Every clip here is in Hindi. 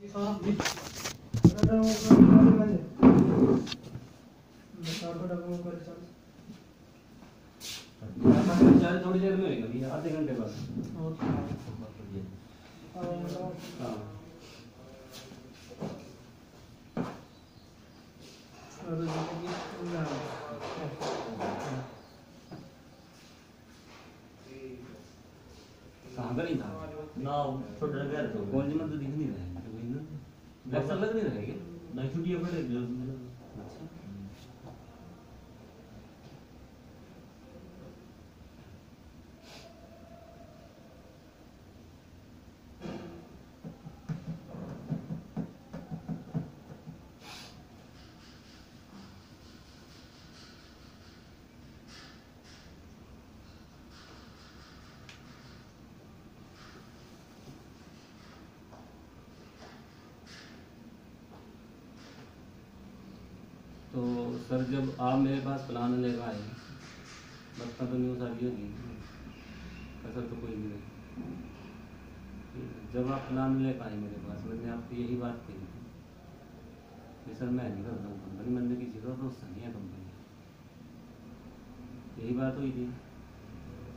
थोड़ी देर में होगा भैया, आधे घंटे बाद। कहाँ का नहीं था ना छोटा घर तो कॉलेज में तो दिख नहीं रहा है ना, लेक्चर लग नहीं रहा है क्या? नहीं छुट्टियां पड़े जो अच्छा तो सर जब आप मेरे पास प्लान लेकर आए, बचपन तो न्यू शादी होगी, ऐसा तो कोई नहीं है। जब आप प्लान लेकर आए मेरे पास, मैंने आपको यही बात कही थी कि सर मैं नहीं करता हूँ कंपनी, मैंने किसी का भरोसा नहीं है कंपनी, यही बात हुई थी।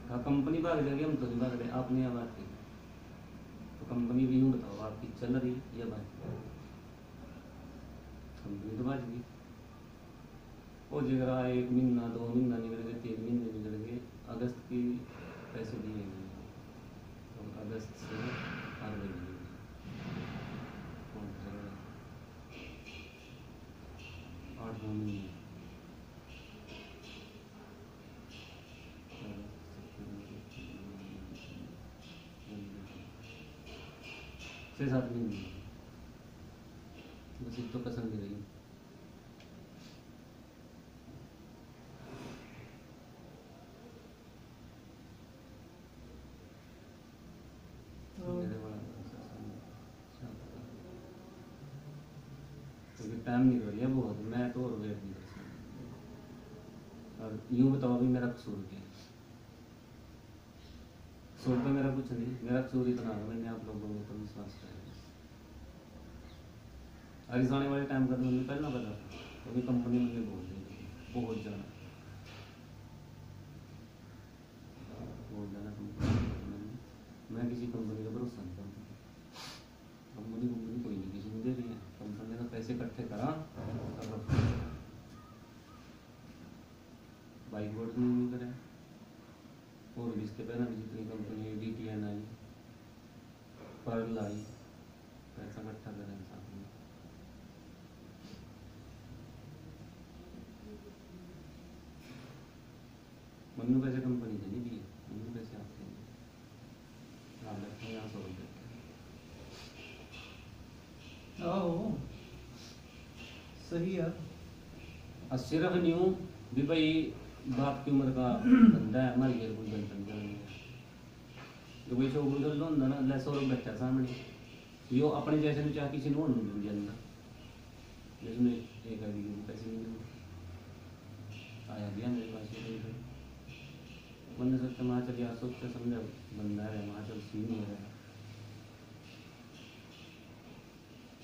हाँ कंपनी भाग जाएगी, हम तो नहीं भाग रहे, आपने यह बात की। तो कंपनी भी यूँ बताओ आपकी चल रही या बात, कंपनी तो बाज गई। वो जगह 1 महीना 2 महीना निकल गए, 3 महीने निकल गए, अगस्त की पैसे दिए गए, तो अगस्त से फरवरी दिए गए, 8-9 महीने, 6-7 महीने, बस एक तो कसम भी रही। टाइम निकल गया बहुत, मैं तो और वेट नहीं कर सकता। और यूँ बताओ अभी मेरा कसूर क्या है? कसूर पे मेरा कुछ नहीं, मेरा कसूर इतना है मैंने आप लोगों को विश्वास किया। अभी आने वाले टाइम का तो मुझे पहले ना पता था, अभी कंपनी मुझे बोल देगी बहुत ज़्यादा कंपनी, मैं किसी कंपनी का भरोसा नहीं करता। कंपनी कोई नहीं किसी ने दे रही है, कंपनी ने पैसे इकट्ठे करा, बाइक बोर्ड नहीं करे, और भी इसके पहले भी जितनी कंपनी DTN आई, पर्ल आई, पैसा इकट्ठा करें साथ में। मन्नू पैसे कंपनी से नहीं दिए, मन्नू पैसे आपके हैं, आप बैठे हैं यहाँ 100 रुपये। सही है। और सिर्फ न्यू भी भाई बाप की उम्र का बंदा है, हमारी कोई बंधन करेंगे जो कोई छोकरू तो लो ना ले 100 रुपये बैठा सामने, यो अपने जैसे में चाह किसी ने नहीं मिल जाता, जिसमें एक आदमी को पैसे नहीं मिले, आया गया मेरे पास ये बंदे सोचते वहाँ चल यार, सोचते समझा बंदा है वहाँ चल सीन हो रहा है,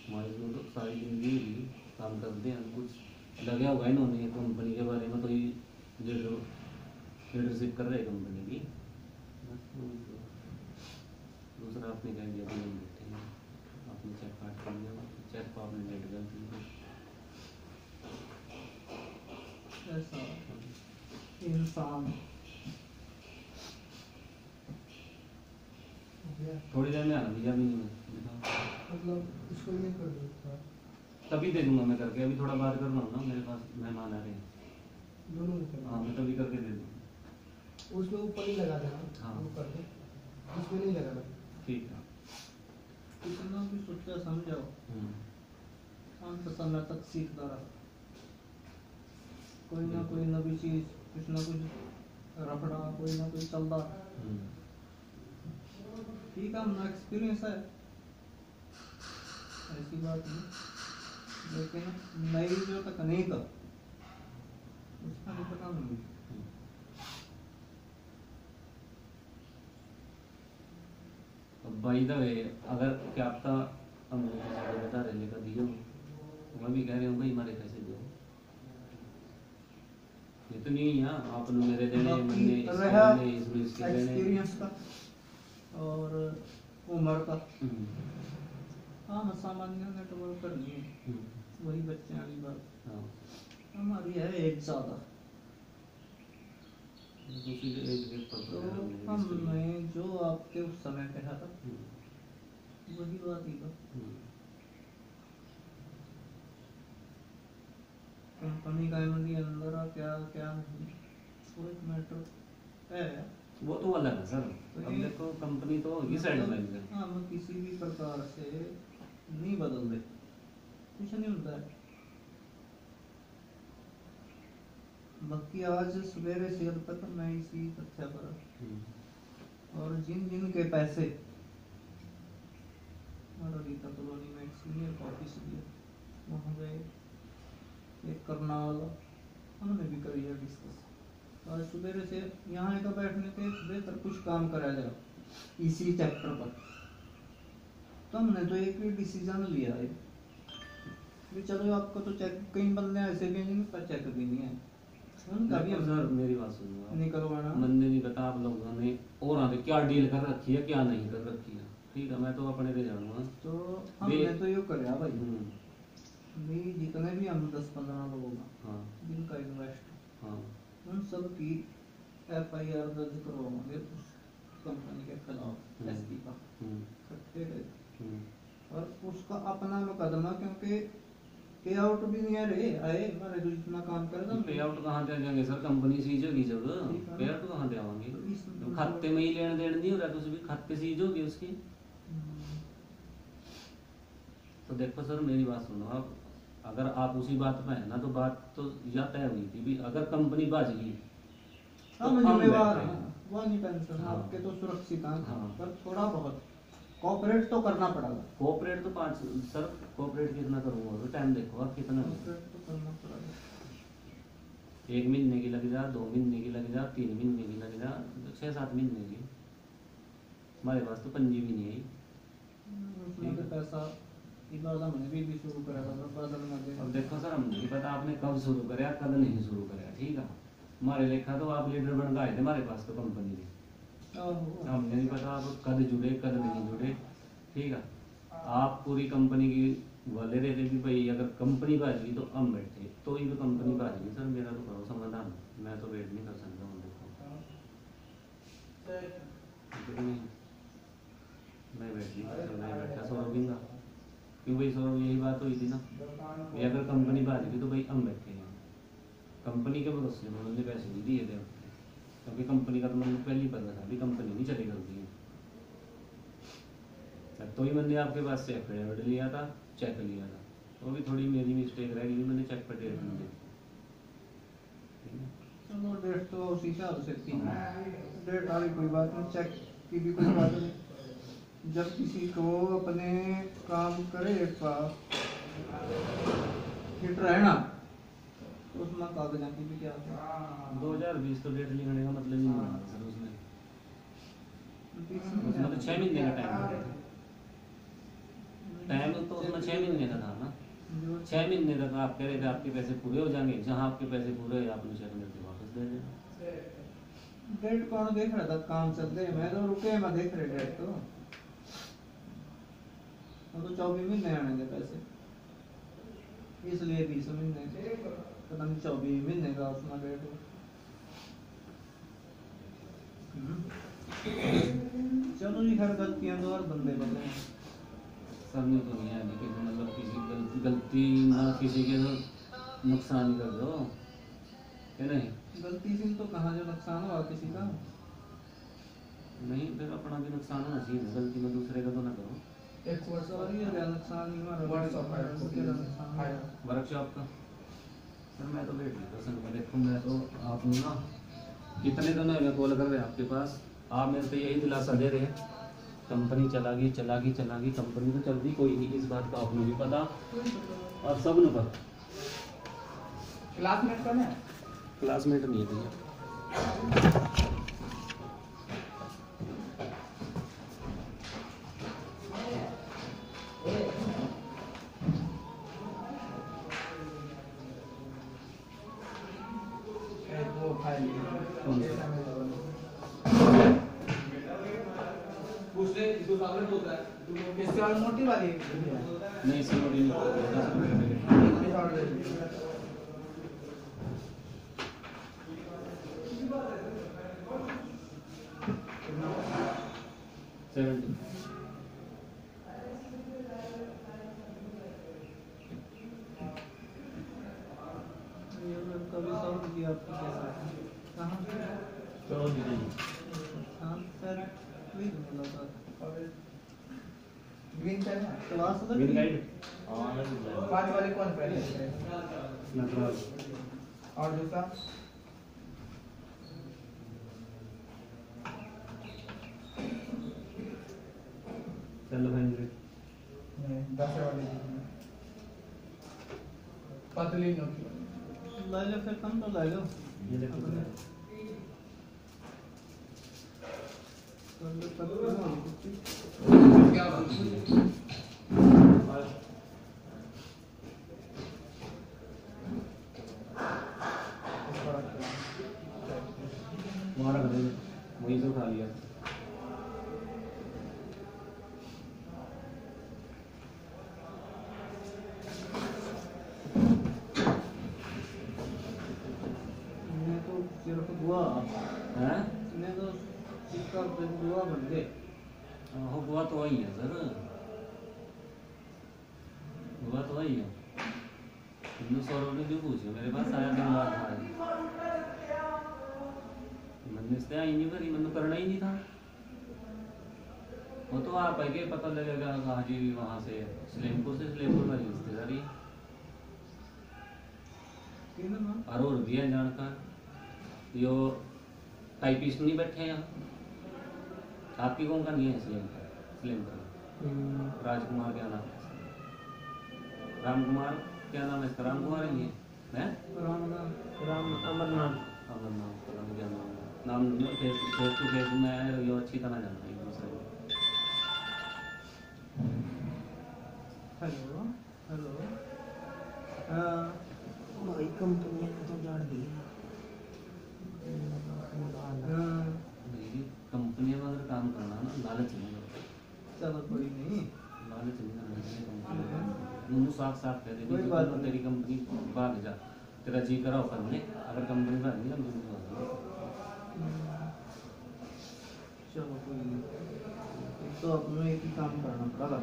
हमारे लोग तो सारी जिंदगी काम करते हैं, कुछ लगा हुआ है इन्होंने कंपनी के बारे में, तो ये लीडरशिप कर रहे हैं कंपनी की, दूसरा आपने कह दिया कि हम बैठे हैं, आपने चेक काट कर दिया, चेक को आपने लेट कर दिया, ऐसा इंसान थोड़ी देर में आना भैया, भी नहीं मतलब इसको नहीं कर देता, तभी दे दूंगा मैं करके, अभी थोड़ा बात करना हो ना, मेरे पास मेहमान आ रहे हैं, दोनों हाँ मैं तभी करके दे दूँगा। उसमें ऊपर ही लगा देना, हाँ वो कर दे, उसमें नहीं लगाना। ठीक है। कितना भी सोचा समझाओ, शांत समय तक सीखता रहा, कोई ना कोई नवी चीज, कुछ ना कुछ रफड़ा, कोई ना कोई चलता। ठीक है, अपना एक्सपीरियंस है, ऐसी बात नहीं, लेकिन नई जो तकनीक उसका नहीं पता नहीं। बाय द वे, अगर क्या आपका मैं भी कह रही हूँ भाई हमारे पैसे दो, इतनी ही है आपने मेरे देने मैंने इसमें इसके देने। एक्सपीरियंस का और उम्र का हाँ सामान्य नेटवर्क करनी है, वही बच्चे वाली बात। हाँ हमारी है एज ज़्यादा, दूसरी एज के पर तो हमने जो आपके उस समय कहा था वही बात ही था। कंपनी का एमडी अंदर आ क्या क्या नहीं, वो एक मैटर है। वो तो अलग है सर। तो अब ये- देखो कंपनी तो होगी साइड में। हम किसी भी प्रकार से नहीं बदल दे, कुछ नहीं होता है। बाकी आज सवेरे से अब तक मैं इसी तथ्य पर और जिन जिन के पैसे और रीता कॉलोनी में एक सीनियर ऑफिस भी है, वहाँ गए, एक करना वाला, हमने भी करी है डिस्कस। आज सवेरे से यहाँ एक बैठने के बेहतर कुछ काम करा जाए इसी चैप्टर पर, तो हमने तो एक ही डिसीजन लिया है कि चलो आपको तो चेक, कई बंदे ऐसे भी हैं जिनका चेक भी नहीं है, उनका भी देखो हम सर मेरी बात सुनो, नहीं करवाना। मैंने नहीं पता आप लोगों ने और आगे क्या डील कर रखी है क्या नहीं कर रखी है, ठीक है मैं तो अपने पे जानूंगा। तो हमने तो ये कराया भाई, भी जितने भी हम 10-15 लोग होगा हाँ जिनका इन्वेस्ट, हाँ उन सब की FIR दर्ज करवाएंगे उस कंपनी के खिलाफ, SP का करते रहे। और उसका अपना मुकदमा, क्योंकि पे आउट भी नहीं आ रहे आए हमारे जो जितना काम कर रहे पे आउट कहाँ दे जाएंगे सर, कंपनी सीज होगी जब ठीक है। पे आउट कहाँ दे आवांगे, तो तो खाते में ही लेन देन नहीं हो रहा, तो उसमें खाते सीज होगी उसकी। तो देखो सर मेरी बात सुनो, आप अगर आप उसी बात पे है ना, तो बात तो या तय हुई थी भी अगर कंपनी बाज गई तो हम हम जिम्मेवार बैठे हैं, वो नहीं टेंशन, हाँ। आपके तो सुरक्षित हैं, हाँ। पर थोड़ा बहुत कोऑपरेट तो करना पड़ेगा। कोऑपरेट तो 5 सर कोऑपरेट कितना करूंगा, तो टाइम देखो आप कितना है। कोऑपरेट तो करना पड़ेगा। 1 महीने की लग जा, 2 महीने की लग जा, 3 महीने की लग जा, 6-7 महीने की, हमारे पास तो पंजी भी नहीं है। उसमें तो पैसा इबादा मैंने भी शुरू करा था, बादल में दे। अब देखो सर हम नहीं पता आपने कब शुरू कराया कब नहीं शुरू कराया, ठीक है हमारे लेखा तो आप लीडर बन गए थे हमारे पास तो कंपनी में, हमने नहीं पता आप कद जुड़े कद नहीं जुड़े, ठीक है आप पूरी कंपनी की वाले रहते कि भाई अगर कंपनी बाज गई तो हम बैठे, तो ही तो कंपनी बाज गई सर, मेरा तो करो समाधान, मैं तो वेट नहीं कर सकता हूँ। देखो मैं वेट नहीं कर सकता, मैं बैठा सौ रुपीगा क्यों भाई, सौ यही बात हुई थी ना कि अगर कंपनी बाज गई तो भाई हम बैठे हैं, कंपनी के भरोसे उन्होंने पैसे नहीं दिए थे, क्योंकि कंपनी का तो मुझे पहले ही पता था भी कंपनी नहीं चली करती है। तो ही मैंने आपके पास से एफिडेविट लिया था, चेक लिया था, वो भी थोड़ी मेरी मिस्टेक रह गई, मैंने चेक पर डेट नहीं दी। चलो डेट तो उसी हिसाब से थी, डेट वाली कोई बात नहीं, चेक की भी कोई बात नहीं। जब किसी को अपने काम करे का हिट रहना तो उसमें कागजात की भी क्या होता है। 2020 तो डेट लिखने का मतलब ही नहीं बना सर, उसमें तो 6 महीने का टाइम तो उसमें 6 महीने का था ना, 6 महीने तक आप कह रहे थे आपके पैसे पूरे हो जाएंगे, जहाँ आपके पैसे पूरे हुए आपने चेक करके वापस दे देना। डेट कौन देख रहा था, काम चल रहे, मैं तो रुके, मैं देख रहे डेट तो 24 महीने आने के पैसे, इसलिए 20 महीने पता नहीं 24 महीने का उसमें डेट हो। चलो जी, हर गलतियां तो हर बंदे बदले हैं। सबने तो नहीं है कि मतलब किसी गलती ना किसी के तो नुकसान कर दो, है नहीं, गलती से तो कहाँ जो नुकसान हुआ किसी का, नहीं फिर अपना भी नुकसान होना चाहिए ना, गलती में दूसरे का तो ना करो। सॉरी हो गया, नुकसान नहीं हमारा, वर्कशॉप का सर मैं तो वेट नहीं कर सकता, देखो मैं तो आपने ना कितने दिन में कॉल कर रहे हैं आपके पास, आप मेरे को यही दिलासा दे रहे हैं कंपनी चला गई, कंपनी तो चलती कोई नहीं, इस बात का आपने भी पता और सब ने पता। क्लासमेट कौन है? क्लासमेट नहीं है भैया। कौन सा? इससे वाली मोटी वाली नहीं इससे मोटी नहीं, 10 रुपये का पैकेट। सेवेंटी। कभी 100 रुपया आपको कैसा कहाँ से? चलो दीजिए। हाँ सर वही तो बोला था। ग्रीन चाय ना क्लास अलग ग्रीन थी। गाइड हाँ अलग ही है। 5 वाले कौन पहले नटराज। और दूसरा चलो भाई 10 वाले पतली नोकी ले लो फिर कम तो ले लो। ये देखो अपने तो तब वाली कुत्ती। क्या बात है वहाँ रख दे, वहीं से उठा लिया। मैं तो सिर्फ दुआ हैं? मैं तो इसका दुआ बन गए। हो हुआ तो वही है सर, हुआ तो वही है। तुमने 100 रुपये क्यों पूछे? मेरे पास आया दिन बाद था, मैंने इसलिए आई नहीं करी, मैंने करना ही नहीं था। वो तो आप आगे पता लगेगा कहाँ जी, वहाँ से सलेमपुर से, सलेमपुर में रिश्तेदारी किन ना और भी है जानकार। यो टाइपिस्ट नहीं बैठे हैं यहाँ, आपकी कौन का नहीं है सलेमपुर? सलेमपुर राजकुमार क्या नाम है? रामकुमार क्या नाम है इसका? रामकुमार ही है हैं? राम अमरनाथ अमरनाथ पता नहीं क्या नाम है। नाम फेस टू फेस में यो अच्छी तरह जानता है एक दूसरे को। हेलो हेलो भाई कंपनी को तो जान दी मेरी कंपनी में अगर काम करना ना, लालच नहीं करता, चलो कोई नहीं। लालच नहीं करना चाहिए कंपनी में। मुझे साफ साफ कह दे कोई कि बात तो नहीं। तेरी कंपनी भाग जा, तेरा जी करा हो कर ले, अगर कंपनी भाग गई कंपनी भाग गई। चलो कोई नहीं। एक तो अपने एक ही काम करना पड़ेगा,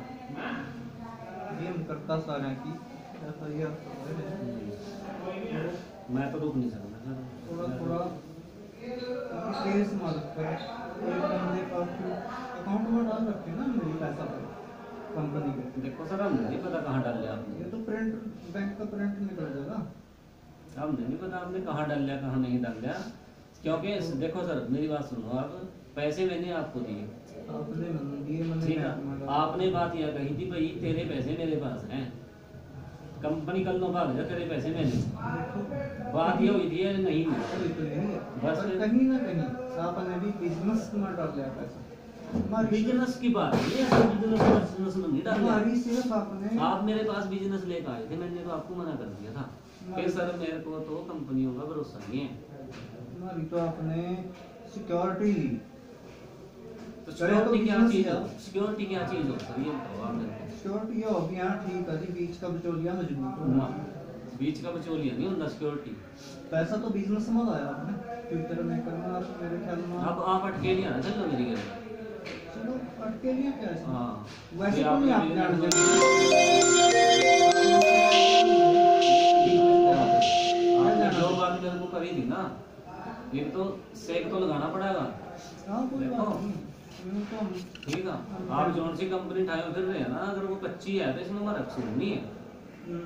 गेम करता सारा की ऐसा ही मैं तो रुक नहीं सकता सर। थोड़ा थोड़ा तेज मदद कर। एक बंदे का अकाउंट में डाल रखे हैं ना मेरी पैसा कंपनी के। देखो सर, हमने नहीं पता कहाँ डाल लिया ये आपने, तो प्रिंट बैंक का प्रिंट निकल जाएगा। हमने नहीं पता आपने कहाँ डाल लिया कहाँ नहीं डाल लिया। क्योंकि देखो सर मेरी बात सुनो, आप पैसे मैंने आपको दिए, आपने मन दिए मैंने ठीक बैंक में है, डाला। आपने बात यह कही थी भाई तेरे पैसे मेरे पास हैं, कंपनी कल नो भाग जा, तेरे पैसे मेरे। देखो बात ये हुई थी या नहीं हुई? कोई तो यही है। बस पर कहीं ना कहीं आपने भी बिजनेस में डाल लिया पैसा। हमारी बिजनेस की बात है, ये सब बिजनेस में नहीं डाल लिया। हमारी सिर्फ आपने आप मेरे पास बिजनेस लेकर आए थे, मैंने तो आपको मना कर दिया था कि सर मेरे को तो कंपनियों का भरोसा नहीं है। हमारी तो आपने सिक्योरिटी ली। तो करे तो सिक्योरिटी क्या business चीज है। हो? सिक्योरिटी क्या चीज हो सर, ये बताओ आप मेरे को। सिक्योरिटी ये होगी, हाँ ठीक है जी, बीच का बिचौलिया मजबूत ना, होना। बीच का बचौलिया नहीं होता सिक्योरिटी। पैसा तो बिजनेस में लाया आपने, फ्यूचर में करना आप मेरे ख्याल में। अब आप अटके नहीं आना, चलो मेरी गल। चलो अटके लिए क्या है? हाँ वैसे ये तो नहीं आप आपने जानते। आपने जो बात मेरे को करी थी ना, एक तो सेक तो लगाना पड़ेगा, हाँ कोई देखो। बात नहीं। यूं तो हम ठीक है। आप जौन सी कंपनी ठाए फिर रहे हैं ना, अगर वो कच्ची है तो इसमें हमारा कसूर नहीं है,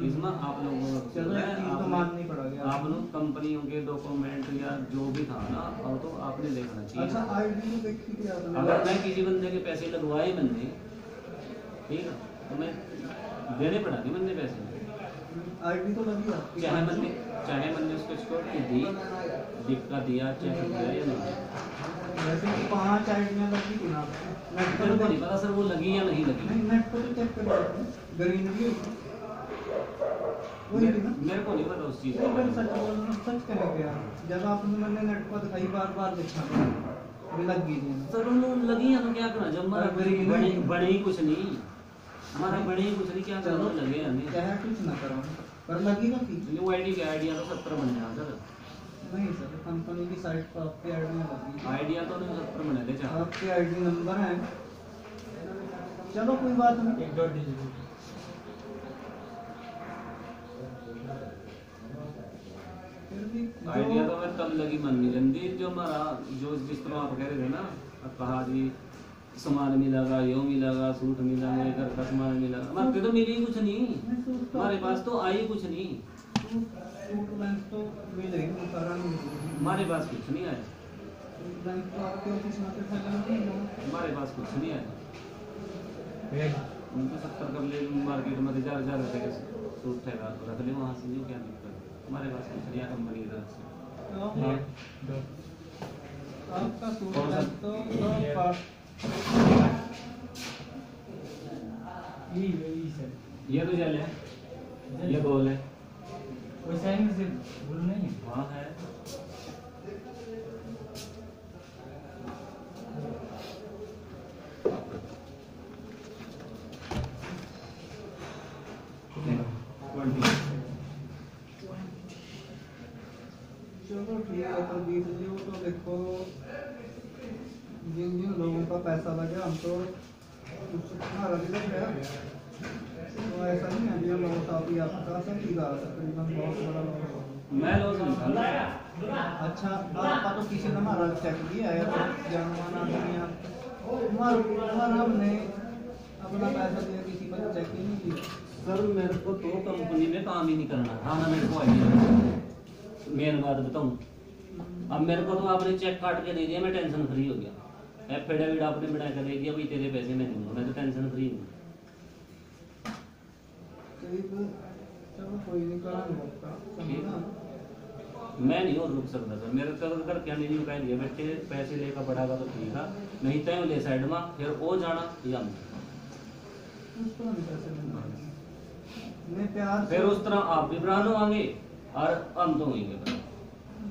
इसमें आप लोगों का चलो कसूर एक है। चीज तो माननी पड़ेगी। आप लोग कंपनियों के डॉक्यूमेंट या जो भी था ना, और तो आपने देखना चाहिए। अच्छा आईडी तो देखी थी आपने। अगर मैं किसी बंदे के पैसे लगवाए मैंने, ठीक है, तो मैं देने पड़ा नहीं मैंने पैसे, आईडी तो लगी आपकी। चाहे मैंने उसको सिक्योरिटी दी, दिक्का दिया, चेक दिया या नहीं, वैसे 5 आईडियां लगी थी ना आपकी। नेट मेरे को पर नहीं पता सर वो लगी या नहीं लगी। नहीं नेट पर तो चेक कर लो, ग्रीन भी होगी। वही थी ना। मेरे को नहीं पता उस चीज तो फिर का। सच बोलना, सच कहेंगे यार, जब आपने मैंने नेट पर दिखाई बार देखा भी लग गई थी। सर उन्होंने लगी है तो क्या करना, जब हमारा अरे मेरी बने नहीं। बने ही कुछ नहीं, हमारा बने ही कुछ नहीं, क्या चलो करना लगे हमें। चाहे कुछ ना करो पर लगी ना थी। न्यू आईडी का आइडिया तो 70 बन गया सर। नहीं सर, कंपनी की साइट पर आपके आईडी लगी, आइडिया तो नहीं 70 बने थे चाहे। आपके आईडी नंबर है। चलो कोई बात नहीं। एक डॉट डिजिट फिर भी आइडिया तो मैं तब लगी मन नहीं रंदी, जो हमारा जो जिस तरह आप कह रहे थे ना, अब कहा जी सामान मिलेगा, यो मिलेगा, सूट मिलेगा, घर का सामान मिलेगा, हमारे तो मिली कुछ नहीं, हमारे पास तो आई कुछ नहीं, सूट बैंक तो मिल रही है, सारा नहीं मिल रही। हमारे पास कुछ नहीं आया, सूट बैंक तो आपके ऑफिस में तो फैला नहीं है। हमारे पास कुछ नहीं आया। उनको 70 कर ले मार्केट में 4,000 रुपए के सूट ठहरा रख ले वहाँ से, जो क्या दिक्कत है, हमारे पास कुछ नहीं है कंपनी की तरफ से। तो आपका सूट कौन सा? बैंक तो यही सर, ये तो जल है, ये गोल है, कोई साइन से भूल नहीं है। वहाँ है। चलो ठीक है, तो 20 तो देखो जिन जिन लोगों का पैसा लगे हम तो कुछ तुम्हारा भी लग गया, तो ऐसा नहीं है कि हम लॉस आप ही आपका सही का तकरीबन बहुत बड़ा लॉस हो। मैं लॉस नहीं था। अच्छा आपका तो किसी ने हमारा चेक किया है, तो जानवाना नहीं आप हमारा हमने अपना पैसा दिया, किसी पर चेक ही नहीं किया। सर मेरे को तो कंपनी में काम ही नहीं करना था ना, मेरे को आइडिया, मेन बात बताऊं, अब मेरे को तो आपने चेक काट के दे दिया, मैं टेंशन फ्री हो गया, एफिडेविट आपने बना कर दे दिया, भाई तेरे पैसे मैं दूंगा, मैं तो टेंशन फ्री हूँ। चलो कोई नहीं करांगे आपका, समझना। मैं नहीं और रुक सकता सर, मेरे को अगर क्या नहीं कह दिया बैठे पैसे लेकर पड़ागा तो ठीक है, नहीं तय ले साइड में फिर वो जाना या उसको नहीं पैसे देना, मैं प्यार से फिर उस तरह आप भी ब्रांड होंगे और हम तो होंगे,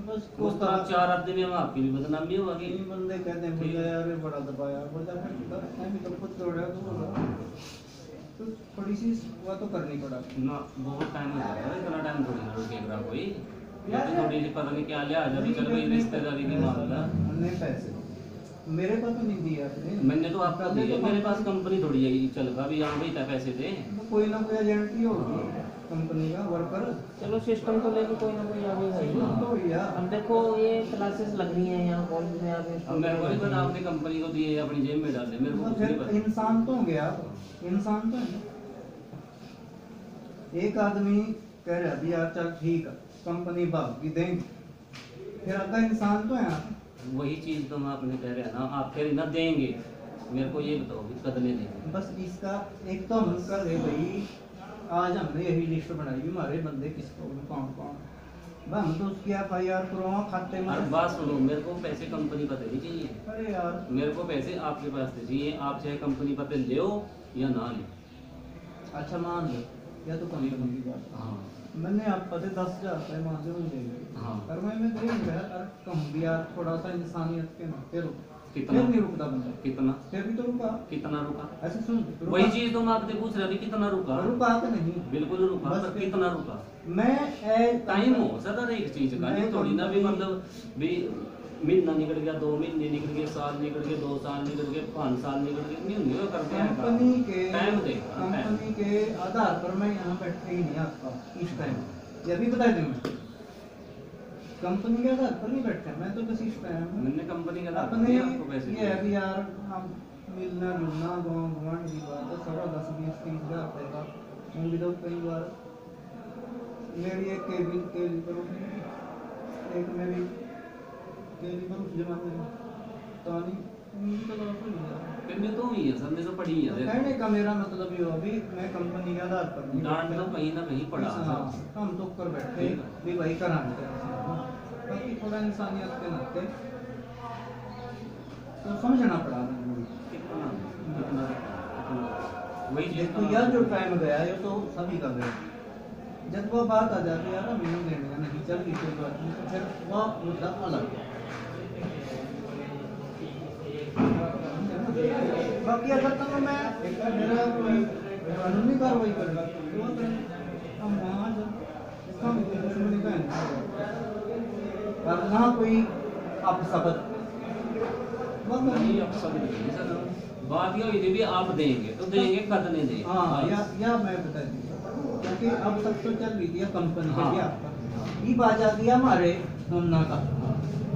बस उस तरह 4 आदमी में आपकी भी बदनामी होगी। तीन बंदे कहते हैं मुझे यार ये बड़ा दबाया, बोला फिर मैं भी तो खुद तोड़ा तो बोला, तो थोड़ी सी वो तो करनी पड़ा। ना बहुत टाइम हो गया, इतना टाइम थोड़ी ना रुकेगा कोई, या तो थोड़ी सी पता नहीं क्या लिया आ जाए, चल भाई रिश्तेदारी की मामला। हमने पैसे मेरे को तो नहीं दिया आपने, मैंने तो आपको दिया, मेरे पास कंपनी थोड़ी है चल का भी, यहाँ भाई था पैसे दे, तो कोई ना कोई एजेंट ही होगी कंपनी का वर्कर, चलो सिस्टम को लेके कोई ना कोई आ ही जाएगा। तो भैया अब देखो ये क्लासेस लग रही हैं यहाँ कॉलेज में, आप अब मेरे को नहीं पता आपने कंपनी को दिए अपनी जेब में डाले, मेरे को कुछ नहीं फिर पता। इंसान तो होंगे आप, इंसान तो है। एक आदमी कह रहा था यार चल ठीक है कंपनी भागी देंगे, फिर अगर इंसान तो है आप। वही चीज तो मैं आपने कह रहा ना, आप फिर ना देंगे, मेरे को ये बताओ कि कदले देंगे। बस इसका एक तो हम कर रहे भाई, आज हमने यही लिस्ट बनाई हमारे बंदे किसको कौन कौन, भाई हम तो उसकी FIR करवा खाते में। और बात सुनो, मेरे को पैसे कंपनी पर देनी चाहिए, अरे यार मेरे को पैसे आपके पास से चाहिए, आप चाहे कंपनी पर ले या ना ले। अच्छा मान लो या तो कंपनी की बात, हाँ मैंने आप पते 10,000 रुपये मांगे मुझे, हाँ। और मैं दे गया यार, कम भी यार थोड़ा सा इंसानियत के नाते रुक, कितना? फिर नहीं रुकता बंदा, कितना फिर भी तो रुका। कितना रुका? ऐसे सुन रुका। वही चीज तो मैं आपसे पूछ रहा थी, कितना रुका? रुका तो नहीं, बिल्कुल रुका, बस पर फिर- कितना रुका? मैं टाइम हो सदा एक चीज का, मैं ये थोड़ी ना भी कंपनी- मतलब भी महीना निकल गया, 2 महीने निकल गए, साल निकल गए, 2 साल निकल गए, 5 साल निकल गए, नहीं होंगे वो करते हैं कंपनी के टाइम दे टाइम। कंपनी के आधार पर मैं यहाँ बैठे ही नहीं आपका इस टाइम, ये भी बता दूं मैं, कंपनी के आधार पर नहीं बैठे मैं तो बस इस टाइम मैंने कंपनी का लाभ अपने दिया आपको पैसे ये है भी यार हम मिलना जुलना गाँव गुआंढ की बात है, सारा 10, 20, 30 हज़ार रुपये का मैं भी तो कई बार मेरी एक केबिन के पर एक मेरी केबिन पर उस जमाने में तानी मेरी तो लॉस हो गया। करने तो हुई है सर, ने तो पड़ी है देखो। कहने का मेरा मतलब ये हुआ भी मैं कंपनी के आधार पर नहीं डांट बैठा। तो कहीं ना कहीं पड़ा हाँ, सर। हम तो कर बैठे ठीक है। भी भाई कराने बाकी थोड़ा इंसानियत के नाते तो समझना पड़ा मुझे। कितना कितना वही चीज देखो यार जो टाइम गया ये तो सभी का गया, जब वो बात आ जाती है ना मिनिमम देने का नहीं चल कोई बात नहीं, तो फिर वो मुद्दा अलग है। बाकी अगर तो मैं मेरा कोई कानूनी कार्रवाई करूँगा तो हम वहाँ जब इसका दुश्मनी का और ना कोई आप सबक नहीं आप सब देंगे सर, बात ये हुई थी भी आप देंगे तो देंगे, कद नहीं देंगे। हाँ या मैं बता दूँ क्योंकि अब तक तो चल रही थी कंपनी के लिए आपका ये बात आ गया हमारे दोनों का,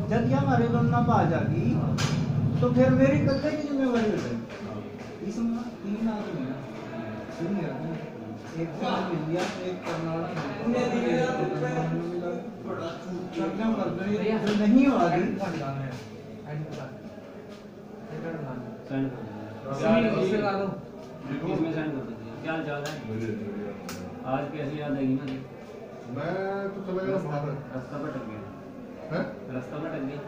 जब ये हमारे दोनों का आ जाएगी तो फिर मेरी कल्ले की जिम्मेवारी हो जाएगी। इसमें 3 आदमी हैं, 3 आदमी, एक से मिल गया, एक कर्नाटक जो नहीं हो रही सेंड कर दीजिए, इसमें सेंड कर दीजिए। क्या हाल चाल है? आज कैसी याद आएगी ना? मैं तो चला गया बाहर रास्ता भटक गया है। रास्ता भटक गया। नहीं एक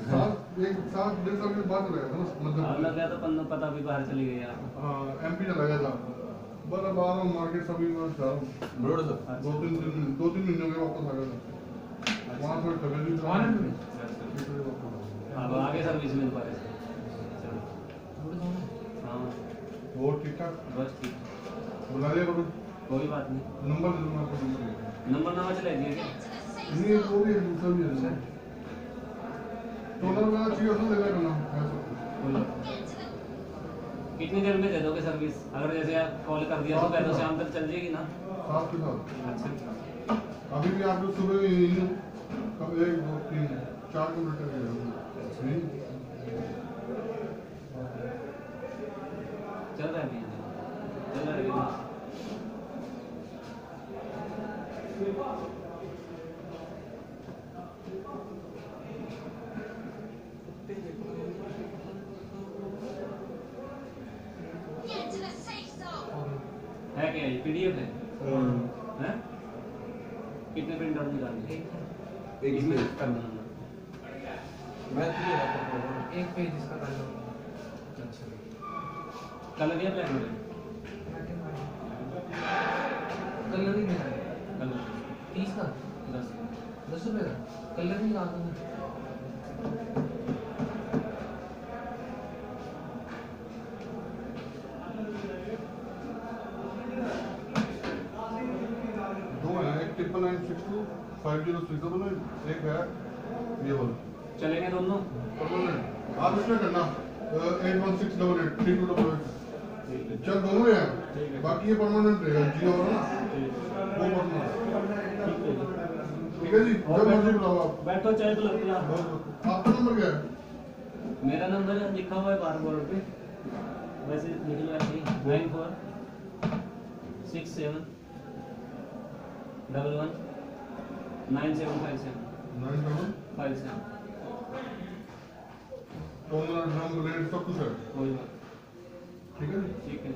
साल 1.5 साल के बाद चला गया था ना, आप लग गया तो पता भी बाहर चले गए आप। मतलब एमपी चला गया था। बड़ा बाहर मार्केट सभी में था, बरोड़ सर 2-3 महीने में वापस आ गया था। वहाँ पर तबीयत भी अब आगे सर्विस में दोबारा से। हाँ वो ठीक ठाक बस ठीक, बुला लिया करो, कोई बात नहीं। नंबर दे दूँगा आपको। नंबर नवा चला दिया क्या? नहीं वो भी दूसरा भी है, टोनर वाला चाहिए तो ले लेना है सब। कोई बात नहीं। कितनी देर में दे दोगे सर्विस? अगर जैसे आप कॉल कर दिया तो तो शाम तक चल जाएगी ना? साथ के साथ अच्छा, अभी भी आप लोग सुबह 1 2 3 4 किलोमीटर चल रहा है अभी, चल रहा है अभी। है क्या ये PDF है? हैं? कितने प्रिंट आउट निकालने? एक इसमें पेज कर देना। मैं तो ये रखता हूँ। एक पेज इसका कर लो। अच्छा, कलर या ब्लैक में? कलर ही मिला कलर 30 का 10 रुपए का कलर नहीं आता है। दो है, एक 99962 5037 है, एक है ये वाला चलेंगे दोनों? परमानेंट। आप इसमें करना 81688 3288 चल दोनों ही हैं, बाकी ये परमानेंट रहेगा जियो वाला ना वो परमानेंट। ठीक है जी, जब मर्जी बुलाओ आप। बैठो चाय तो लगती है। आपका नंबर क्या है? मेरा नंबर लिखा हुआ है बार बोर्ड पे, वैसे लिख लो ऐसे ही 94 67 11 9757 57। टोनर ड्रम ब्लेड सब कुछ है। कोई बात ठीक है जी, ठीक है,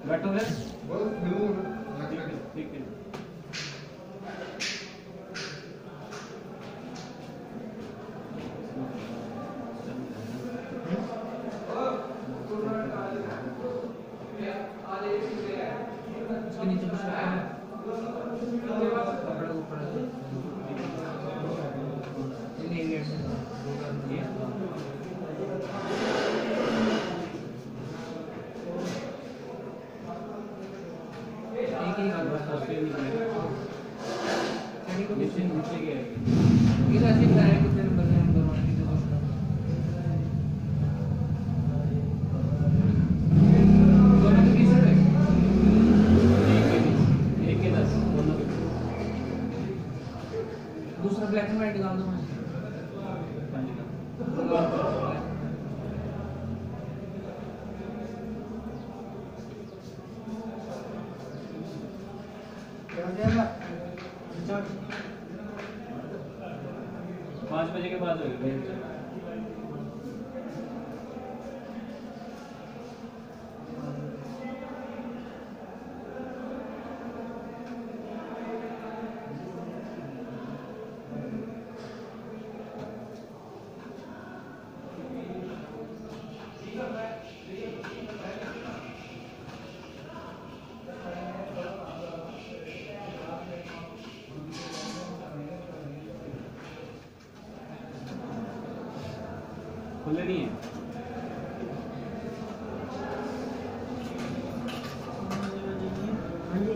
बैठो फिर। बस मिलूंगा फिर ठीक है। उसके नीचे कुछ रखा है कपड़ा ऊपर नहीं ये एक ही बात बस उसके निकलेगा। चढ़ी को नीचे नीचे नीचे गया ये राशि का है कितने नंबर है हम दोनों की तो दोनों के 20 रुपए एक के 10 दोनों के। दूसरा ब्लैक एंड व्हाइट निकाल दो रिचार्ज 5 बजे के बाद होगी। खुलनी है। हाँ जी।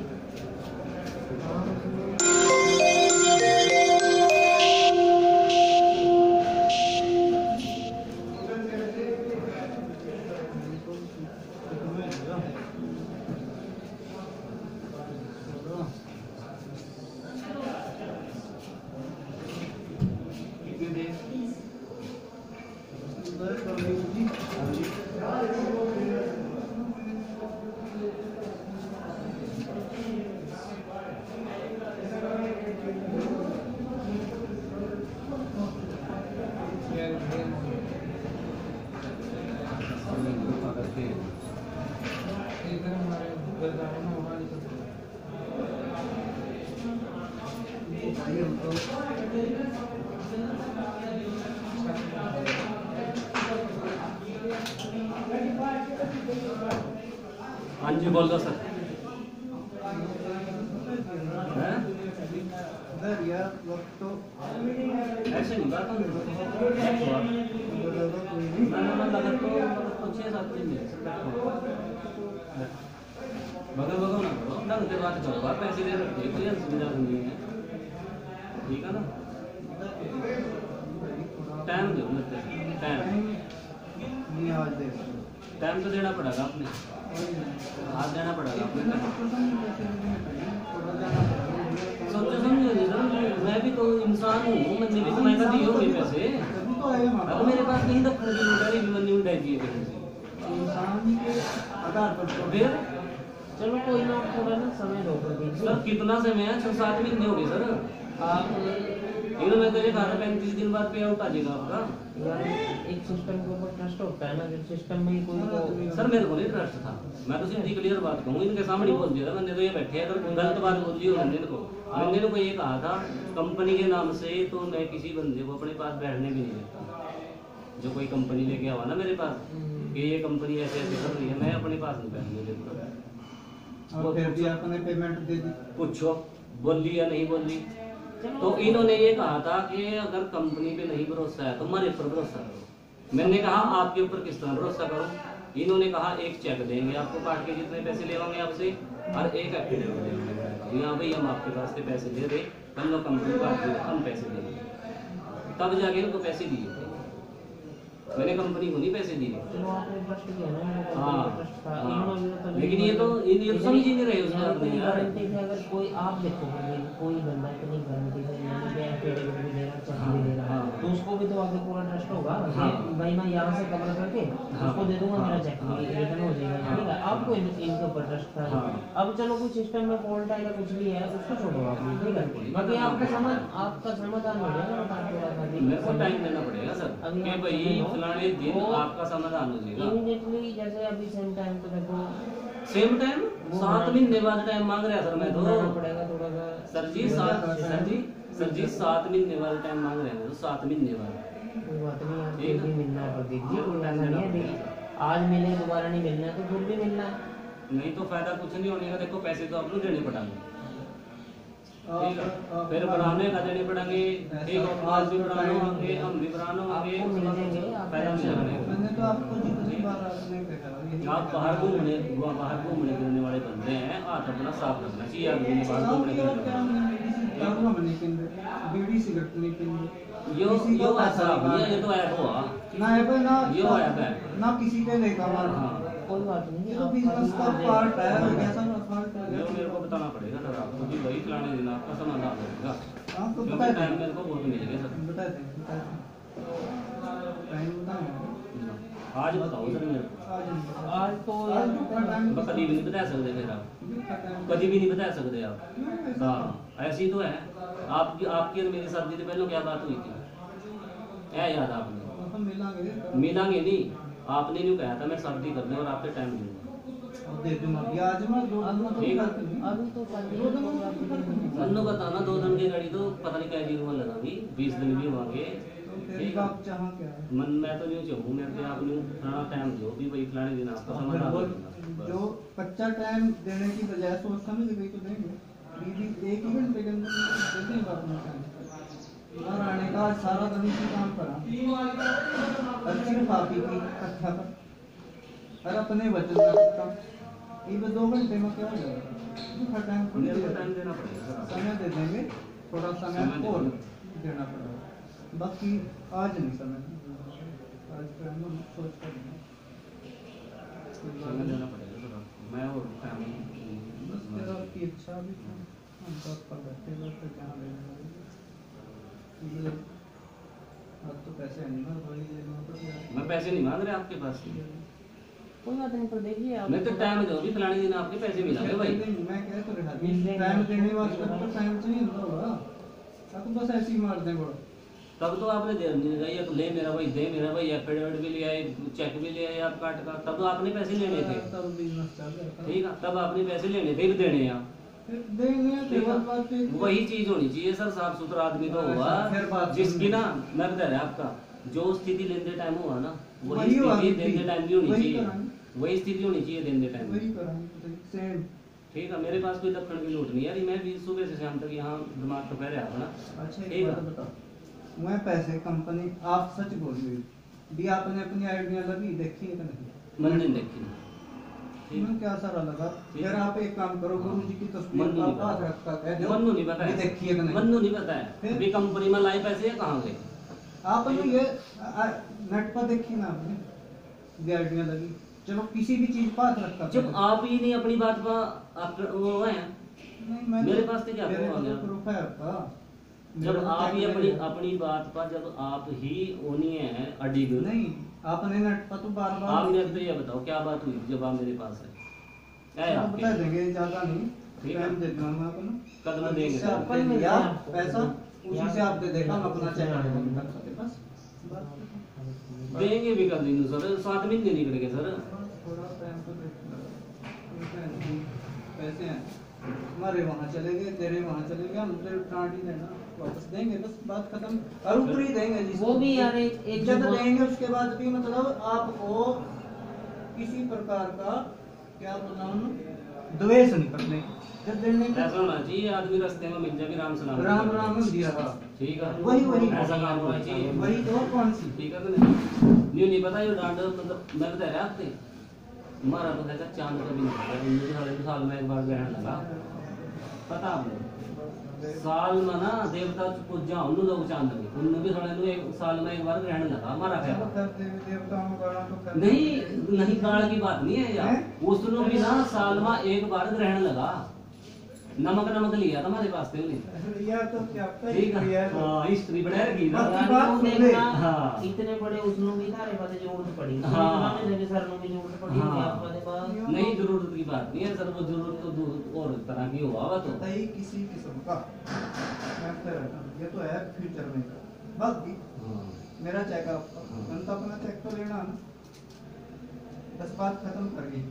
हाँ जी बोल दो सर। हैं? इधर यार वक्त तो ऐसे नहीं बात लगा कोई नहीं। तो 6-7 दिन मिल सकता है। बगल बगल ना करो, ढंग से बात करो, आप पैसे दे रखते हैं, कोई असुविधा नहीं है, ठीक है ना। टाइम दो मुझे, टाइम नहीं आज देख टाइम तो देना पड़ेगा आपने, आज देना पड़ेगा आपने। सोचो समझो मैं भी तो इंसान हूँ, मैंने भी समय का दिए होंगे पैसे। अब मेरे पास कहीं तक खर्च उठाई भी मनी उठाई दिए कहीं से इंसान के आधार पर तो फिर चलो कोई ना, आप थोड़ा ना समय दो कर दीजिए। सर कितना समय है? 6-7 महीने हो गए सर। आप इन्होंने तो ये कहा था 35 दिन बाद पे आउट आ जाएगा आपका। यार एक सिस्टम के ऊपर ट्रस्ट होता है ना, जब सिस्टम में ही कोई को सर मेरे को नहीं ट्रस्ट था, मैं तो सीधी क्लियर बात कहूँ, इनके सामने बोल दिया था मैंने, तो ये बैठे अगर गलत बात बोल दी उन्होंने इनको। मैंने इनको ये कहा था कंपनी के नाम से तो मैं किसी बंदे को अपने पास बैठने भी नहीं देता। जो कोई कंपनी लेके आवा ना मेरे पास कि ये कंपनी ऐसे ऐसे कर रही है, मैं अपने पास नहीं बैठने देता। और फिर भी आपने पेमेंट दे दी। पूछो बोली या नहीं बोली। तो इन्होंने ये कहा था कि अगर कंपनी पे नहीं भरोसा है तो हमारे ऊपर भरोसा करो। मैंने कहा आपके ऊपर किस तरह भरोसा करो। इन्होंने कहा एक चेक देंगे आपको काट के, जितने पैसे लेवांगे आपसे, और एक एफिडेविट देंगे। यहाँ भाई हम आपके पास से पैसे दे रहे, हम लोग कंपनी काट दे, हम पैसे देंगे, तब जाके उनको पैसे दिए। मैंने कंपनी को नहीं पैसे दिए। चलो आपने ट्रस्ट किया ना, हाँ, ट्रस्ट था। हाँ। इन्होंने तो लेकिन ये तो समझ ही नहीं रहे उस बात में यार। गारंटी है, अगर कोई आप देखो कोई बंदा इतनी गारंटी से यानी कि एफिडेविट भी दे रहा, चेक भी दे रहा है, हाँ। तो उसको भी तो आगे पूरा ट्रस्ट होगा कि हाँ। भाई मैं यहाँ से कवर करके हाँ। उसको दे दूंगा, मेरा हाँ। चेक हाँ। रिटर्न हो जाएगा, हाँ। ठीक है। आपको इनके ऊपर ट्रस्ट था। हाँ। अब चलो कुछ सिस्टम में फॉल्ट है या कुछ भी है, उसको छोड़ो आप, ठीक है। बाकी आपका समाधान हो जाएगा। मेरे को टाइम देना पड़ेगा सर अभी कि आप भाई समझो, फलाने दिन वो आपका समाधान हो जाएगा। इमीडिएटली जैसे अभी सेम टाइम तो देखो सेम टाइम 7 महीने बाद टाइम मांग रहा है सर। मैं तो बनाना पड़ेगा थोड़ा सा। सर जी 7 महीने वाला टाइम मांग रहे हैं, तो 7 महीने बाद कोई बात नहीं, आप ठीक फिर है। भी मिलना है कर दीजिए, हाँ, कोई ऐसा टाइम नहीं है। देना देखिए आज मिले दोबारा नहीं मिलना है तो फिर भी मिलना है। नहीं तो फायदा कुछ नहीं होने का। देखो पैसे तो आपको देने पड़ेंगे, ठीक है, फिर बढ़ाने का देने पड़ेंगे, ठीक है, आज भी बढ़ाने होंगे, हम भी बढ़ाने होंगे, आपको मिल जाएंगे, आप फायदा टेंशन मिलेगा मत नहीं। मैंने तो आपको जितनी बार आपने कहा यही आप बाहर घूमने फिरने वाले बंदे हैं, हाथ अपना साफ रखना चाहिए। आदमी ने बाहर घूमने फिरने वाला। बीड़ी सिगरेट नहीं पीते, यो किसी को यो पैसा ऐसा निकालना ये तो ऐप हुआ ना है भाई, ना यो ऐप है। ना किसी पे लेगा मारना। हाँ। कोई बात नहीं, ये तो आप बिजनेस का अभी पार्ट है, कैसा ना पार्ट है। ये मेरे को बताना पड़ेगा सर आपको कि भाई फलाने दिन आपका समाधान होगा। आपको क्योंकि बता टाइम दें, मेरे को बहुत मिलेगा सर। बता दें टाइम बताएं। आज बताओ सर मेरे को। आज आज तो आज का टाइम मैं कभी भी नहीं बता सकते फिर आप, कभी भी नहीं बता सकते आप। हाँ ऐसी तो है। आपकी और मेरी शादी से पहले क्या बात हुई थी, है याद आपने? हम मिलांगे मिलांगे नहीं, आपने नहीं कहा था मैं शादी कर दूं और आपके टाइम दूंगा। और दे दूंगा अभी आज मैं दो ठीक है। अभी तो शादी दो दिन अन्नो बताना 2 दिन की गाड़ी तो पता नहीं क्या दिन में लगावी, 20 दिन भी होंगे। तेरी बात चाह क्या है? मन मैं तो नहीं चाहूँ, मैं अपने आप में थोड़ा टाइम दो भी भाई फलाने दिन आपका समाधान हो जाएगा, जो बस। कच्चा टाइम देने की बजाय सोच समझ गई तो देंगे। दीदी 1 ही घंटे के अंदर देते हैं बात में टाइम। और आने का आज सारा दिन इसी काम करा। सिर्फ आप ही की कथा पर और अपने बचत ना करता ये 2 घंटे में क्या हो जाएगा? थोड़ा टाइम मेरे को टाइम देना पड़ेगा सर। समय दे देंगे, थोड़ा समय समय और दे देना पड़ेगा, बाकी आज नहीं समय, आज का हम सोच कर समय देना पड़ेगा सर आपको। मैं और फैमिली बस तेरा की इच्छा भी था, हम तो पर बैठे बैठे जहाँ लेना अब तो पैसे नहीं ना थोड़ी देना पड़ेगा। मैं पैसे नहीं मांग रहे आपके पास। कोई बात नहीं, पर देखिए आप मैं तो टाइम दो भी फलाने दिन आपके पैसे मिलेंगे भाई। मैं कह तो रहा टाइम देने वास्ते तो टाइम चाहिए होगा, अब बस ऐसे ही मार दें बड़ा। तब तो आपने दे दिया या तो ले मेरा भाई, दे मेरा भाई, एफिडेविट भी ले आए, चेक भी ले आए आप काट का, तब तो आपने पैसे लेने थे। तब बिजनेस चल रहा था, ठीक है, तब आपने पैसे लेने थे भी देने हैं। फिर देंगे ठीक फिर है, बात है कि- वही चीज होनी चाहिए सर, साफ सुथरा आदमी तो फिर हुआ बात जिसकी ना, मैं बता रहा आपका जो स्थिति लेने टाइम हुआ ना वही वही हुआ स्थिति स्थिति, देने टाइम भी होनी वही चाहिए, कराएंगे। वही स्थिति होनी चाहिए देने टाइम। वही कराएंगे सेम। ठीक है, मेरे पास कोई दखन की लूट नहीं यार, मैं भी सुबह से शाम तक यहाँ दिमाग तो कह रहा था ना। अच्छा ठीक एक है। बात बताओ, मैं पैसे कंपनी आप सच बोल रही हो भी आपने अपनी आइडिया लगी देखी है कि नहीं? मन नहीं देखी। ठीक मैं क्या सारा लगा, ठीक फिर है। आप एक काम करो, हाँ। गुरु जी की तस्वीर मन्नू आप नहीं पास पता। रखा कह दो मन्नू नहीं पता ये है, देखिए कि नहीं? मन्नू नहीं पता है फिर? अभी कंपनी में लाए पैसे कहाँ गए। आपने ये नेट पर देखी ना आपने ये आइडिया लगी, चलो किसी भी चीज पास रखा जब आप ही नहीं अपनी बात पर आप वो है, नहीं मैं मेरे पास तो क्या मेरे proof आ गया? प्रूफ है आपका। जब मेरे आप ही तो अपनी है। अपनी बात पर जब आप ही होनी है अडिग, नहीं आपने नेट पर तो बार बार आप मेरे तो ये बताओ क्या बात हुई जब आप मेरे पास है क्या है आप आपके? बता देंगे, ज्यादा नहीं ठीक है। टाइम दे दूंगा मैं आपको कदम देंगे जिससे आप कल में दिया आपको। पैसा उसी से आप दे देगा, हम अपना चेक हाँ। करेंगे बस बात खत्म। देंगे भी कर दिन सर, 7 महीने निकलेंगे सर। थोड़ा टाइम तो पैसे हैं हमारे वहाँ चले गए, तेरे वहाँ चले गए, हम तेरे ट्रांटी देना वापस देंगे, बस बात खत्म। और ऊपरी देंगे जिसको वो भी यार एक जब जो- देंगे उसके बाद भी मतलब आपको किसी प्रकार का क्या बताऊं द्वेष नहीं करने जब देने का ऐसा होना चाहिए आदमी रास्ते में मिल जाए राम सलाम राम राम दिया था। ठीक है, वही ऐसा काम होना चाहिए। वही तो और कौन सी ठीक है कि नहीं? नहीं पता ये डांड मतलब मैं बता रहा आपसे, हमारा तो है चांद का भी नहीं पता, 19 साल में एक बार ग्रहण लगा, पता आपको साल में ना देवता पूजा उन लोग चांद में उन भी थोड़े एक साल में एक बार ग्रहण लगा हमारा चलो ख्याल। कर देवी देवताओं को गाना तो कर नहीं नहीं गाड़ की बात नहीं है यार, हैं? उसने भी ना साल में एक बार ग्रहण लगा, नमक नमक लिया था हमारे पास से उन्हें। या तो क्या ठीक है, हाँ हिस्ट्री बढ़ा रखी ना। बाकी बात वो सुन ले। देखना, हाँ। इतने बड़े उसनु भी थारे पाते जरूरत पड़ी हाँ। हमें भी सर नु भी जरूरत पड़ी हाँ। आप पाते पास नहीं जरूरत की बात नहीं है सर, वो जरूरत तो और तरह की हुआ हुआ तो। कई किसी किस्म का मैं कह रहा हूं, ये तो है फ्यूचर में बाकी हाँ। मेरा चेकअप मैंने तो अपना चेक तो लेना ना, बस बात खत्म कर गई।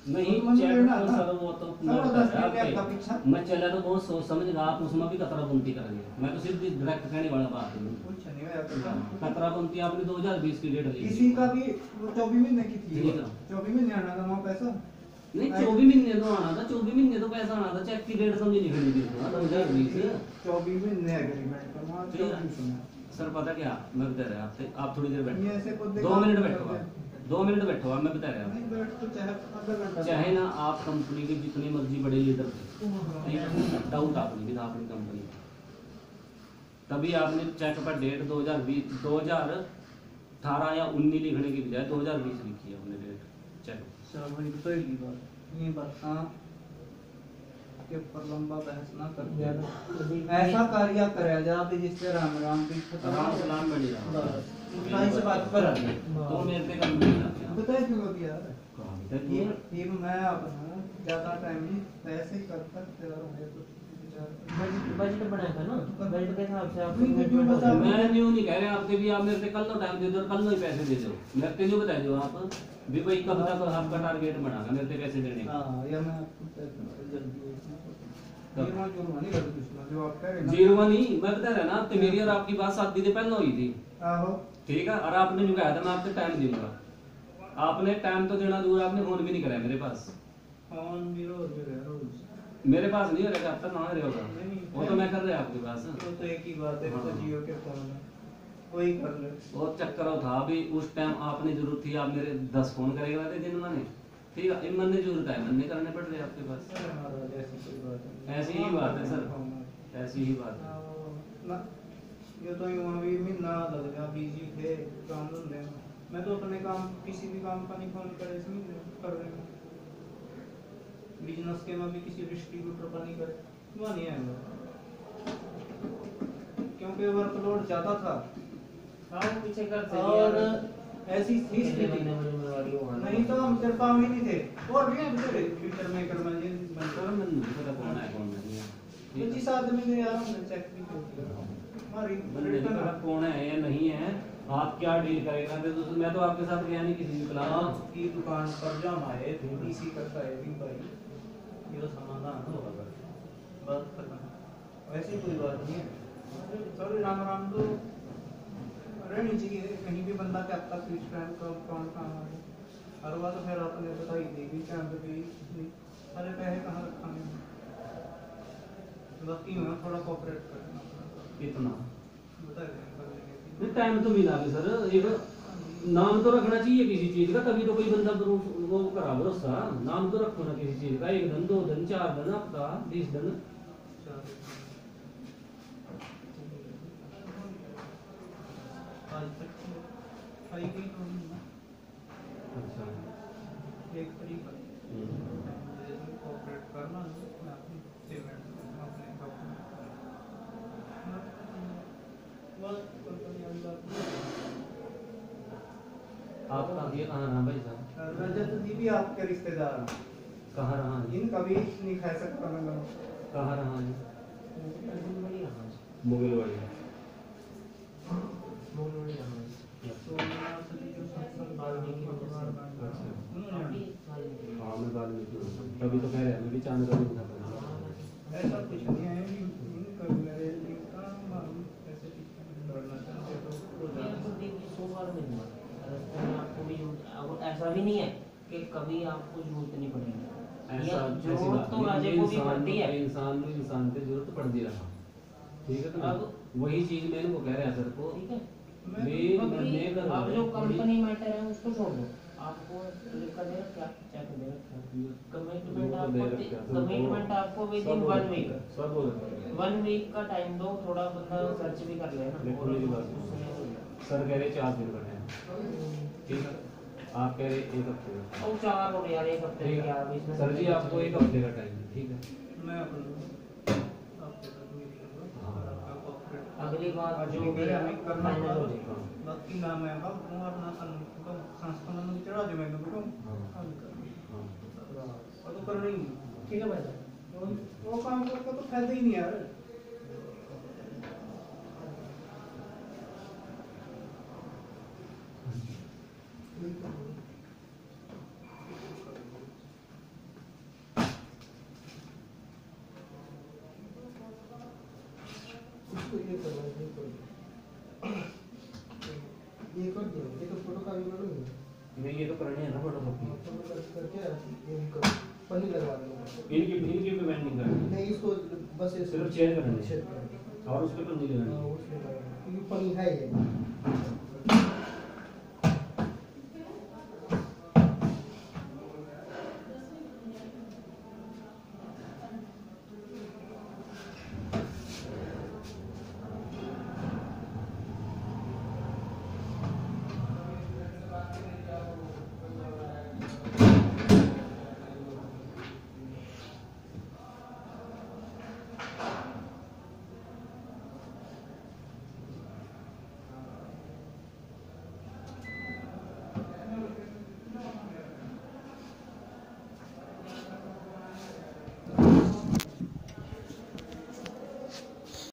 नहीं मन चेक लेना तो ना। सर वो तो सब दस मिनट आपका पीछा। मैं चला तो बहुत सोच समझ रहा, आप उसमें भी कतरा बुनती करेंगे, मैं तो सिर्फ डायरेक्ट कहने वाला बात है। कुछ नहीं हुआ कतरा बुनती आपने 2020 की डेट ली। किसी का भी वो 24 महीने की थी, ठीक है। 24 महीने आना था वहाँ पैसा नहीं 24 महीने तो आना था, 24 महीने तो पैसा आना था, चेक की डेट समझी नहीं खड़ी थी 2020। 24 महीने एग्रीमेंट पर वहाँ ठीक है। 24 महीने। सर पता क्या मैं बता रहा आपसे, आप थोड़ी देर ये बैठो, ऐसे को 2 मिनट बैठो आप, 2 मिनट बैठो आप, मैं बता रहा नहीं बैठ तो चाहे आधा घंटा चाहे ना आप कंपनी के जितने मर्जी बड़े लीडर थे, डाउट आपने भी था अपनी कंपनी में, तभी आपने चेक पर डेट 2018 या 19 लिखने की बजाय 2020 लिखी है आपने डेट चेक। चलो भाई तो एक ही बात ये बता के पर लंबा बहस ना कर ऐसा कार्य करे जा भी जिससे राम राम की राम सलाम बड़ी रहा सही से बात कर तो मेरे पे काम नहीं करते बताए क्यों अभी यार आप। ये मैं अपना ज्यादा टाइम नहीं पैसे ही कर सकते और है कुछ बजट बनाया था ना, बजट के हिसाब से आप नहीं, क्यों बता- मैं न्यू नहीं कह रहे आपके भी, आप मेरे से कल तो टाइम दे दो और कल ही पैसे दे दो, मेरे को न्यू बता दो आप भी भाई कब तक आपका टारगेट बनाना मेरे से पैसे देने का। हां या मैं आपको जल्दी ये मैं जो नहीं कर दूसरा जो आप कह रहे हैं ना। 01 नहीं मैं बता रहा ना, तो मेरी और आपकी बात 7 दिन पहले हुई थी, आहो ठीक है, और आपने जो कहा था मैं आपसे टाइम दूंगा, आपने टाइम तो देना दूर, आपने फोन भी नहीं करा मेरे पास, फोन भी रोज रोज मेरे पास नहीं हो रहा, अब तक कहाँ रहे होगा, नहीं, वो तो मैं कर रहा आपके पास। तो एक ही बात है तो हाँ। जियो के फोन में कोई कर ले। और चक्कर था अभी उस टाइम आपने जरूरत थी, आप मेरे 10 फोन करेगा थे दिन मैंने, ठीक है, मन ने जरूरत है, मन ने करने पड़ रहे आपके पास। अरे महाराज ऐसी कोई बात नहीं। ऐसी ही बात है सर, ऐसी ही बात है। ना ये तो यूं अभी महीना लग गया, बिजी थे काम धंधे में। मैं तो अपने काम किसी भी काम का नहीं फोन करे इसमें कर रहे हैं। बिजनेस के में भी किसी डिस्ट्रीब्यूटर का नहीं करे, वो नहीं है क्योंकि वर्कलोड ज्यादा था हाँ पीछे कर और ऐसी थी स्थिति। नहीं तो हम तेरे काम ही नहीं थे और भी हैं बेचारे फ्यूचर में कर सर मैंने पता कौन है कौन नहीं है, जिस आदमी ने यार हमने चेक भी किया हमारी मैंने नहीं पता कौन है या नहीं है, आप क्या डील करेगा। तो मैं तो आपके साथ गया नहीं किसी भी क्लास आप की दुकान पर जाना है डीसी करता है भी भाई, ये तो समाधान होगा बात खत्म। वैसे कोई बात नहीं है सर, राम राम तो रहनी चाहिए कहीं भी बंदा क्या तक किस टाइम कौन काम है। हर बार तो फिर आपने बताई देगी टाइम पे भी सारे पैसे कहाँ रखेंगे। बाकी मैं थोड़ा कोऑपरेट करना कितना बता देंगे टाइम तो मिला भी सर, एक नाम तो रखना चाहिए किसी चीज का, तभी तो कोई बंदा वो करा भरोसा। नाम तो रखो ना किसी चीज का, 1 दिन 2 दिन 4 दिन हफ्ता 20 दिन। आज तक आई गई तो नहीं ना। अच्छा एक तरीका कोऑपरेट करना मैं अपनी पेमेंट अपने डॉक्यूमेंट बस कंपनी वाली बात। आपका ये कहाँ रहा भाई साहब? रजत जी भी आपके रिश्तेदार हैं, कहाँ रहा है? इनका भी नहीं खा सकता मैं कहाँ रहा है? मुगलवाड़ी। तो हाँ मैं बात नहीं की, तभी तो कह रहे हैं मैं भी चांद का नहीं था। ऐसा कुछ नहीं है इनका मेरे इनका ऐसे लड़ना चाहते तो ऐसा भी नहीं है कि कभी आपको जरूरत नहीं पड़ेगी, ऐसा जरूरत तो राजे को भी पड़ती है। इंसान को जरूरत पड़ती रहा, ठीक है। तो अब वही चीज मैं इनको कह रहा सर को, ठीक है, अब जो कंपनी मैटर है उसको छोड़ दो, आपको लिखा दे रखा चेक दे रखा कमिटमेंट आपको विद इन 1 वीक, सब 1 वीक का टाइम दो, थोड़ा बंदा सर्च भी कर लेना। देखो मेरी बात, सर कह रहे 4 दिन का टाइम, ठीक है, आप कह रहे 1 हफ्ते का। और 4 हो यार 1 हफ्ते ठीक क्या है अब इसमें सर जी, आपको 1 हफ्ते का टाइम है, ठीक है। मैं अपना आपके साथ मिल लूंगा और आपका कोऑपरेट अगली बार जो भी मेरे हमें करना फाइनल हो होगा जाएगा। बाकी ना मैं अब अपना संस्थान में चढ़ा दे मैं तो हाँ। और तो कर रही ठीक है भाई, वो काम करके तो फायदा ही नहीं यार। ये कर दिया, ये तो फोटो कॉपी कर लो। नहीं ये तो करनी है ना फोटोकॉपी, फोटो करके ये भी करो, पन्नी लगवा दो। इनकी पेमेंट नहीं करनी, नहीं इसको बस सिर्फ चेंज करनी है शेयर करनी और उस पर नहीं लगानी। उसमें क्योंकि पन्नी है ये।